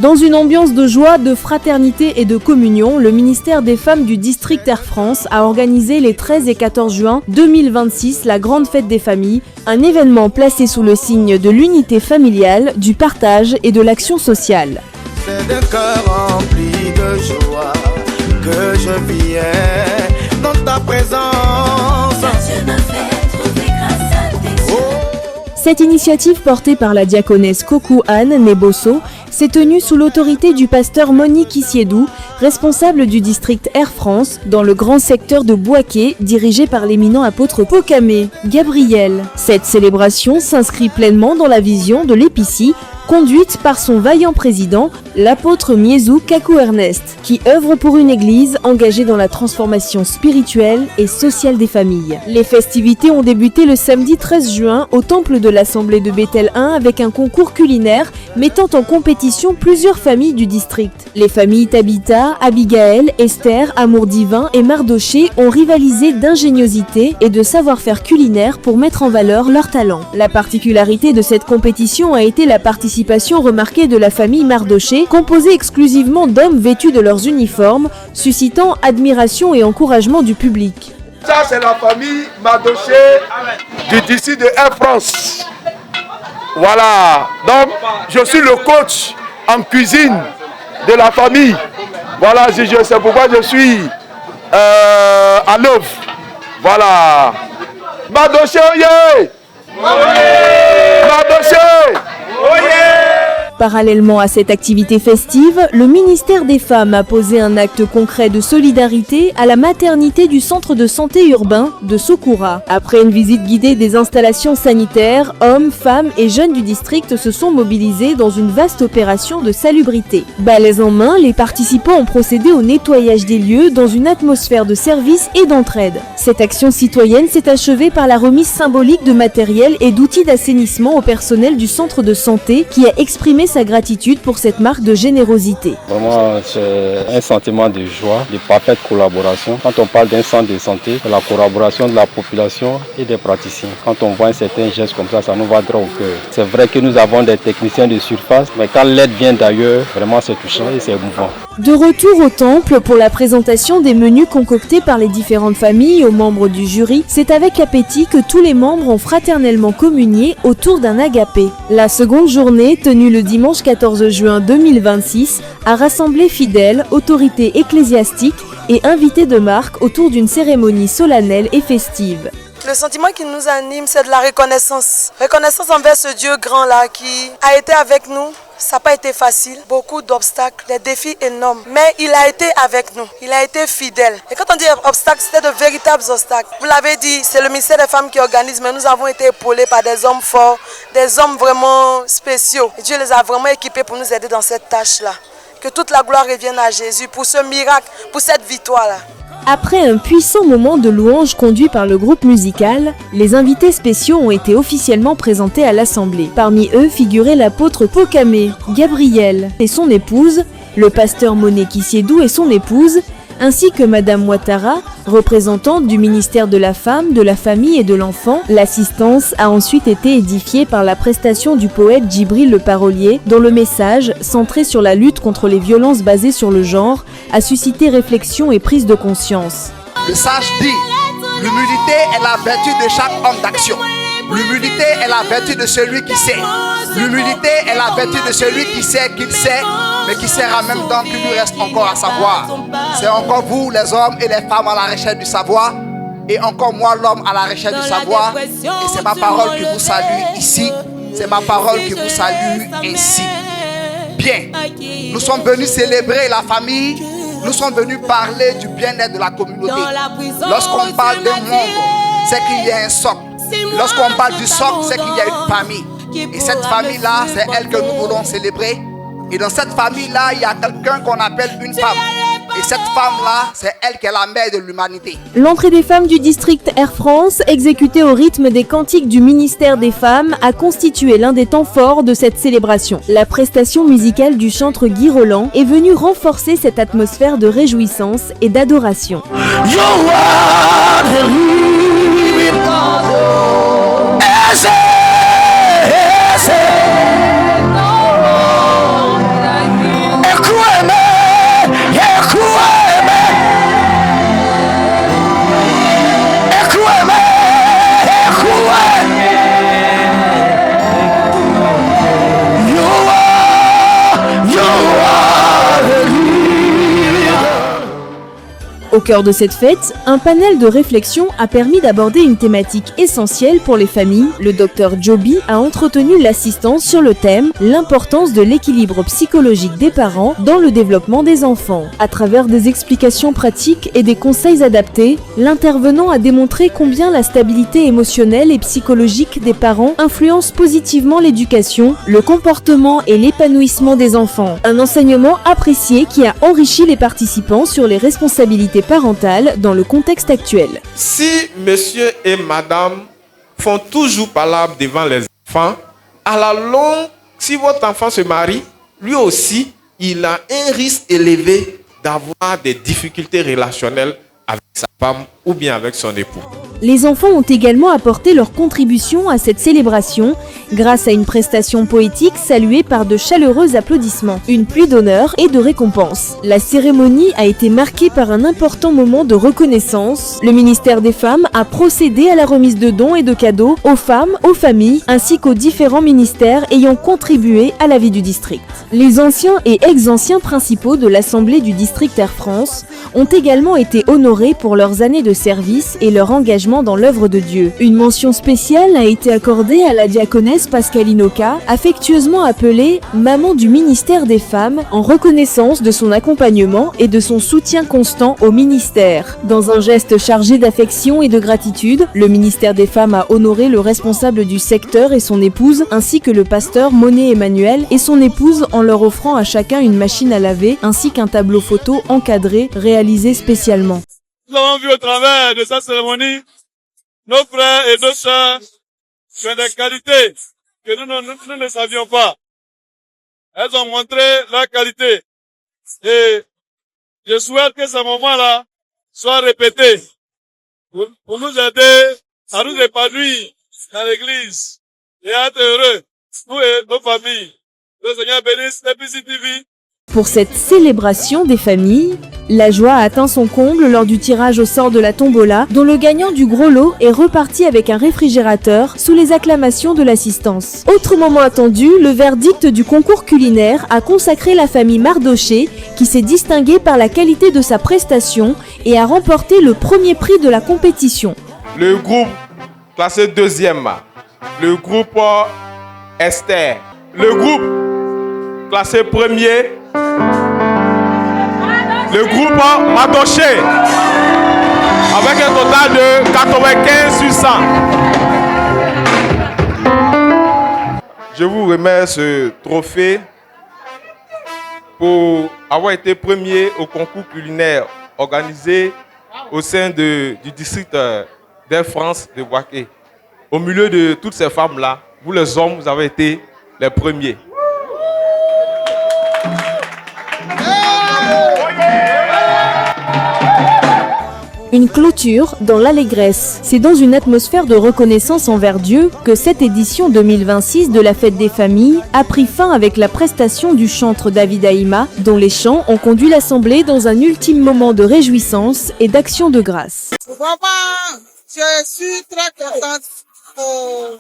Dans une ambiance de joie, de fraternité et de communion, le ministère des Femmes du district Air France a organisé les 13 et 14 juin 2026 la Grande Fête des Familles, un événement placé sous le signe de l'unité familiale, du partage et de l'action sociale. C'est d'un cœur rempli de joie que je viens dans ta présence. Dieu m'a fait trouver grâce à tes yeux. Cette initiative portée par la diaconesse Kokou Anne Nebosso s'est tenue sous l'autorité du pasteur Monique Issiedou, responsable du district Air France, dans le grand secteur de Bouaké, dirigé par l'éminent apôtre Pokamé Gabriel. Cette célébration s'inscrit pleinement dans la vision de l'Épicie, conduite par son vaillant président, l'apôtre Miezou Kakou Ernest, qui œuvre pour une église engagée dans la transformation spirituelle et sociale des familles. Les festivités ont débuté le samedi 13 juin au temple de l'Assemblée de Bethel 1 avec un concours culinaire mettant en compétition plusieurs familles du district. Les familles Tabitha, Abigaël, Esther, Amour Divin et Mardoché ont rivalisé d'ingéniosité et de savoir-faire culinaire pour mettre en valeur leurs talents. La particularité de cette compétition a été la participation remarquée de la famille Mardoché, composée exclusivement d'hommes vêtus de leurs uniformes, suscitant admiration et encouragement du public. Ça, c'est la famille Mardoché du district de Air France. Voilà, donc je suis le coach en cuisine de la famille. Voilà, c'est pourquoi je suis à l'œuvre. Voilà. Mardoché, oyez! Mardoché! Parallèlement à cette activité festive, le ministère des Femmes a posé un acte concret de solidarité à la maternité du centre de santé urbain de Sokoura. Après une visite guidée des installations sanitaires, hommes, femmes et jeunes du district se sont mobilisés dans une vaste opération de salubrité. Balais en main, les participants ont procédé au nettoyage des lieux dans une atmosphère de service et d'entraide. Cette action citoyenne s'est achevée par la remise symbolique de matériel et d'outils d'assainissement au personnel du centre de santé qui a exprimé sa gratitude pour cette marque de générosité. Vraiment, c'est un sentiment de joie, de parfaite collaboration. Quand on parle d'un centre de santé, c'est la collaboration de la population et des praticiens. Quand on voit un certain geste comme ça nous va droit au cœur. C'est vrai que nous avons des techniciens de surface, mais quand l'aide vient d'ailleurs, vraiment c'est touchant et c'est émouvant. De retour au temple pour la présentation des menus concoctés par les différentes familles aux membres du jury, c'est avec appétit que tous les membres ont fraternellement communié autour d'un agapé. La seconde journée, tenue le dimanche 14 juin 2026, a rassemblé fidèles, autorités ecclésiastiques et invités de marque autour d'une cérémonie solennelle et festive. Le sentiment qui nous anime, c'est de la reconnaissance. Reconnaissance envers ce Dieu grand-là qui a été avec nous. Ça n'a pas été facile, beaucoup d'obstacles, des défis énormes. Mais il a été avec nous, il a été fidèle. Et quand on dit obstacles, c'était de véritables obstacles. Vous l'avez dit, c'est le ministère des Femmes qui organise, mais nous avons été épaulés par des hommes forts, des hommes vraiment spéciaux. Et Dieu les a vraiment équipés pour nous aider dans cette tâche-là. Que toute la gloire revienne à Jésus pour ce miracle, pour cette victoire-là. Après un puissant moment de louange conduit par le groupe musical, les invités spéciaux ont été officiellement présentés à l'Assemblée. Parmi eux figurait l'apôtre Pokamé Gabriel et son épouse, le pasteur Monique Issiedou et son épouse, ainsi que Madame Ouattara, représentante du ministère de la Femme, de la Famille et de l'Enfant. L'assistance a ensuite été édifiée par la prestation du poète Djibril le Parolier, dont le message, centré sur la lutte contre les violences basées sur le genre, a suscité réflexion et prise de conscience. Le sage dit, l'humilité est la vertu de chaque homme d'action. L'humilité est la vertu de celui qui sait. L'humilité est la vertu de celui qui sait qu'il sait, mais qui sait en même temps qu'il lui reste encore à savoir. C'est encore vous, les hommes et les femmes, à la recherche du savoir, et encore moi, l'homme, à la recherche du savoir. Et c'est ma parole qui vous salue ici. C'est ma parole qui vous salue ainsi. Bien, nous sommes venus célébrer la famille. Nous sommes venus parler du bien-être de la communauté. Lorsqu'on parle d'un monde, c'est qu'il y a un socle. Lorsqu'on parle du socle, c'est qu'il y a une famille. Et cette famille-là, c'est elle que nous voulons célébrer. Et dans cette famille-là, il y a quelqu'un qu'on appelle une femme. Et cette femme-là, c'est elle qui est la mère de l'humanité. L'entrée des femmes du district Air France, exécutée au rythme des cantiques du ministère des Femmes, a constitué l'un des temps forts de cette célébration. La prestation musicale du chantre Guy Roland est venue renforcer cette atmosphère de réjouissance et d'adoration. Au cœur de cette fête, un panel de réflexion a permis d'aborder une thématique essentielle pour les familles. Le docteur Joby a entretenu l'assistance sur le thème « L'importance de l'équilibre psychologique des parents dans le développement des enfants ». À travers des explications pratiques et des conseils adaptés, l'intervenant a démontré combien la stabilité émotionnelle et psychologique des parents influence positivement l'éducation, le comportement et l'épanouissement des enfants. Un enseignement apprécié qui a enrichi les participants sur les responsabilités parentales dans le contexte actuel. Si monsieur et madame font toujours palabre devant les enfants, à la longue, si votre enfant se marie, lui aussi, il a un risque élevé d'avoir des difficultés relationnelles avec sa femme ou bien avec son époux. Les enfants ont également apporté leur contribution à cette célébration grâce à une prestation poétique saluée par de chaleureux applaudissements, une pluie d'honneurs et de récompenses. La cérémonie a été marquée par un important moment de reconnaissance. Le ministère des Femmes a procédé à la remise de dons et de cadeaux aux femmes, aux familles, ainsi qu'aux différents ministères ayant contribué à la vie du district. Les anciens et ex-anciens principaux de l'Assemblée du district Air France ont également été honorés pour leurs années de service et leur engagement dans l'œuvre de Dieu. Une mention spéciale a été accordée à la diaconesse Pascaline Oka, affectueusement appelée « Maman du ministère des Femmes » en reconnaissance de son accompagnement et de son soutien constant au ministère. Dans un geste chargé d'affection et de gratitude, le ministère des Femmes a honoré le responsable du secteur et son épouse, ainsi que le pasteur Monet Emmanuel et son épouse en leur offrant à chacun une machine à laver ainsi qu'un tableau photo encadré réalisé spécialement. Nous avons vu au travers de cette cérémonie nos frères et nos sœurs qui ont des qualités que nous ne savions pas. Elles ont montré leur qualité. Et je souhaite que ce moment-là soit répété pour nous aider à nous épanouir dans l'église et à être heureux, nous et nos familles. Le Seigneur bénisse EPC TV. Pour cette célébration des familles, la joie a atteint son comble lors du tirage au sort de la tombola, dont le gagnant du gros lot est reparti avec un réfrigérateur sous les acclamations de l'assistance. Autre moment attendu, le verdict du concours culinaire a consacré la famille Mardoché, qui s'est distinguée par la qualité de sa prestation et a remporté le premier prix de la compétition. Le groupe classé deuxième, le groupe Esther. Le groupe classé premier, le groupe Madoché, avec un total de 95 sur 100. Je vous remets ce trophée pour avoir été premier au concours culinaire organisé au sein du district d'Air France de Bouaké. Au milieu de toutes ces femmes-là, vous les hommes, vous avez été les premiers. Une clôture dans l'allégresse. C'est dans une atmosphère de reconnaissance envers Dieu que cette édition 2026 de la Fête des Familles a pris fin avec la prestation du chantre David Haïma, dont les chants ont conduit l'Assemblée dans un ultime moment de réjouissance et d'action de grâce. Vraiment, je suis très contente pour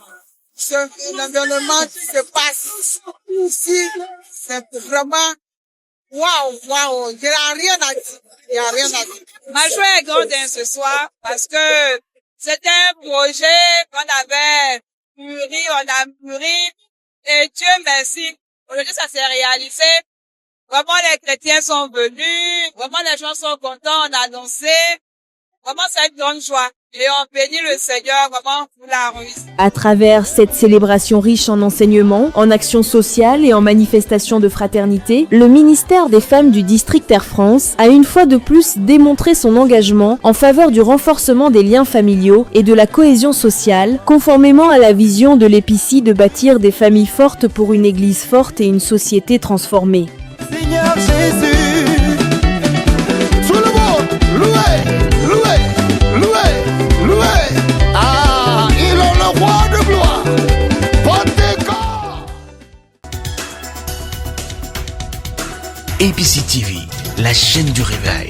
l'environnement qui se passe ici. C'est vraiment waouh, il n'y a rien à dire. Ma joie est grande ce soir parce que c'était un projet qu'on avait mûri, et Dieu merci. Aujourd'hui, ça s'est réalisé. Vraiment, les chrétiens sont venus, vraiment les gens sont contents, on a dansé. Vraiment, c'est une grande joie. Et on bénit le Seigneur vraiment pour la réussite. À travers cette célébration riche en enseignements, en actions sociales et en manifestations de fraternité, le ministère des Femmes du district Air France a une fois de plus démontré son engagement en faveur du renforcement des liens familiaux et de la cohésion sociale, conformément à la vision de l'EPC de bâtir des familles fortes pour une église forte et une société transformée. Seigneur Jésus, tout le monde, louez. Ah, il est le roi de gloire. Portez corps. EPC TV, la chaîne du réveil.